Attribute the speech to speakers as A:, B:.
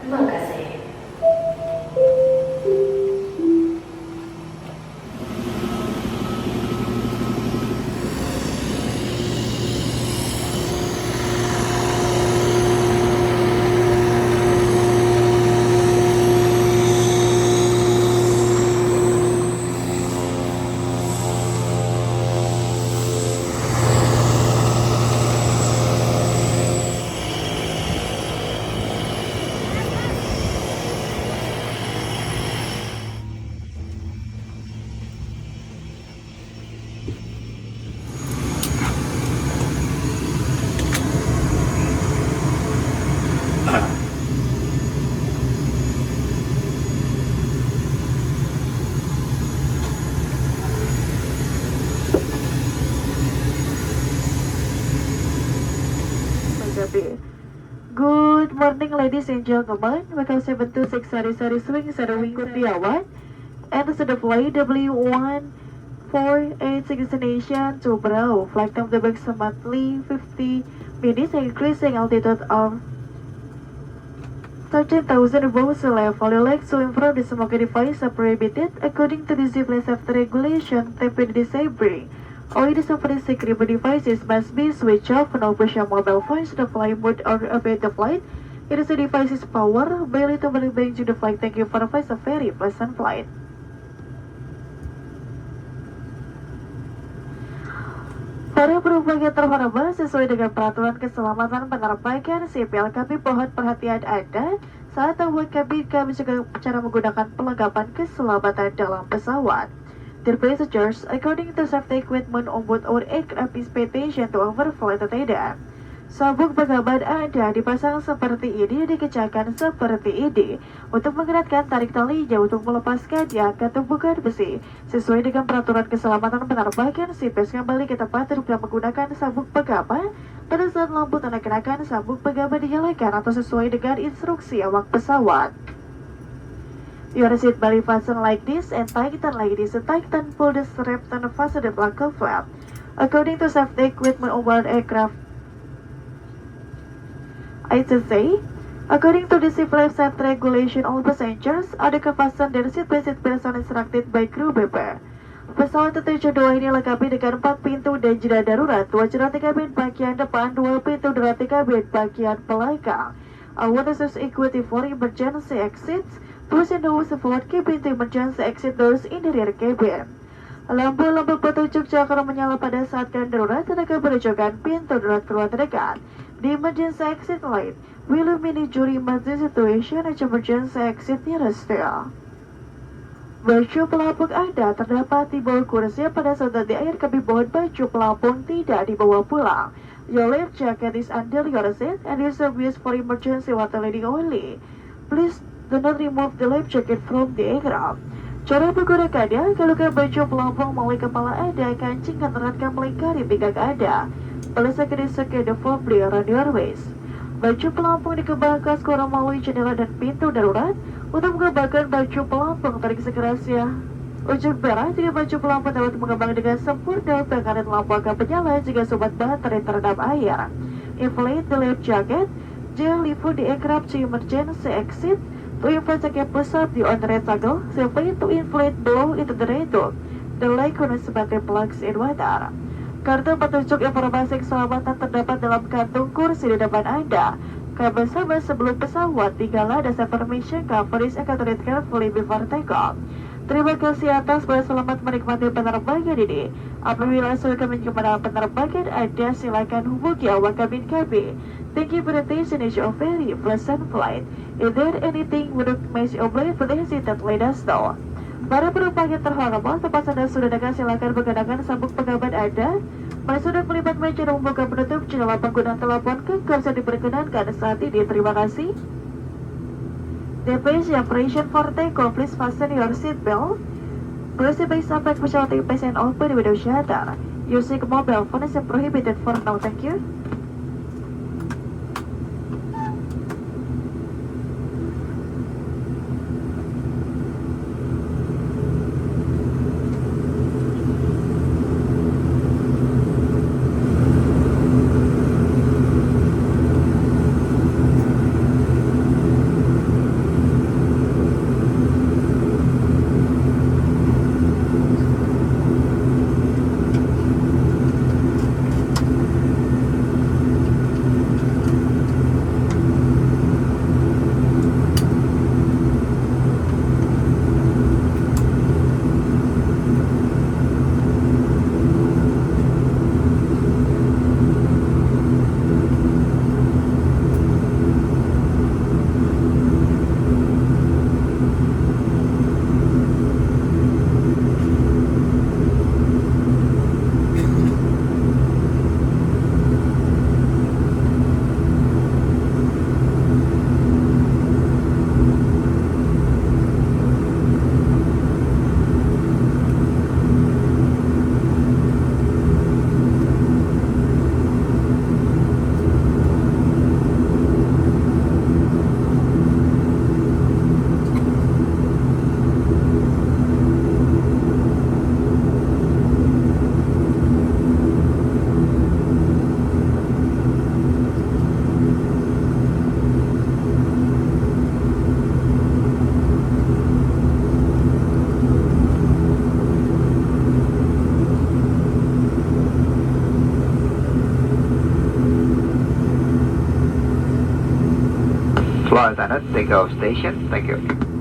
A: Terima kasih.
B: Good morning, ladies and gentlemen. Welcome to 6 Sari Swing Shadowing Kurniawan and the flight W1486 destination to Brau. Flight time the approximately 50 minutes, increasing altitude of 13,000 above sea level. The legs swim from the smoke device are prohibited according to the discipline safety regulation. Temporary disabling. All discovery security devices must be switched off. No push your mobile phones to the flight mode or obey the flight. It is the device's power. Barely to bring to the flight. Thank you for a very pleasant flight. Para penumpang yang terhormat, sesuai dengan peraturan keselamatan penerbangan sipil, kami mohon perhatian Anda saat membuat kami juga cara menggunakan perlengkapan keselamatan dalam pesawat. Dear passengers, according to safety equipment on board our aircraft is paid attention to overflight attendant. Sabuk pengaman Anda dipasang seperti ini, dikencangkan seperti ini. Untuk mengeratkan, tarik talinya. Untuk melepaskan, diangkat tumpukan besi. Sesuai dengan peraturan keselamatan penerbangan sipil, kembali ke tempat duduk dan menggunakan sabuk pengaman. Pada saat lampu tanda kenakan, sabuk pengaman dinyalakan atau sesuai dengan instruksi awak pesawat. Your seat belt fasten like this and tighten like this. Tighten, pull the straps and fasten the blanket flap. According to safety equipment on board aircraft, I should say, according to the civil safety regulation, all passengers are fasten their seat belt as instructed by crew member. Pesawat tertuju 2 ini lengkapi dengan 4 pintu dan jendela darurat, 2 jendela kabin bagian depan, 2 pintu jendela kabin bagian belakang. Our is equity for emergency exits. Push and hold forward cabin to emergency exit doors in the rear cabin. Lampu-lampu petunjuk akan menyala pada saat keadaan darurat dan akan menunjukkan pintu darurat keluar terdekat. The emergency exit light will illuminate during emergency situation and emergency exit nearest there. Baju pelampung Anda terdapat di bawah kursi. Pada saat di air kami mohon baju pelampung tidak dibawa pulang. Your life jacket is under your seat and is used for emergency water leading only. Please do not remove the life jacket from the aircraft. Cara menggunakannya, keluarkan baju pelampung melalui kepala Anda, kancing dan eratkan melingkari pinggang Anda. Please secure the fob around your waist. Baju pelampung dikembangkan sekurang melalui jendela dan pintu darurat. Untuk mengembangkan baju pelampung, tarik sekerasnya ujung merah. Jika baju pelampung dapat mengembang dengan sempurna, pengaret lampu akan menyala jika sobat baterai terendam air. Inflate the life jacket. Jangan leave the aircraft to emergency exit. To inflate jacket push up the on-red toggle. Simply to inflate blow into the red dot. The light connects battery plugs in water. Kartu petunjuk informasi keselamatan terdapat dalam kantung kursi di depan Anda. Kabel sama sebelum pesawat, tinggallah dasar permission coverage akan read carefully before takeoff. Terima kasih atas selamat menikmati penerbangan ini. Apabila sudah kami kepada penerbangan Anda, silakan hubungi awak kabin kami. Thank you for the attention. It's a very pleasant flight. If there anything would make you oblige, please hesitate, let us know. Para penumpang yang terhormat, tempat Anda sudah dekat, silakan menggunakan sabuk pengaman Anda. Masih sudah melipat meja dan membuka penutup jendela pengguna telepon ke yang diperkenankan saat ini. Terima kasih. Device operation for takeoff. Please fasten your seat belt. Please be sampai pesawat and open the window shutter. Using mobile phone is prohibited for now. Thank you.
A: alternate takeoff station. Thank you.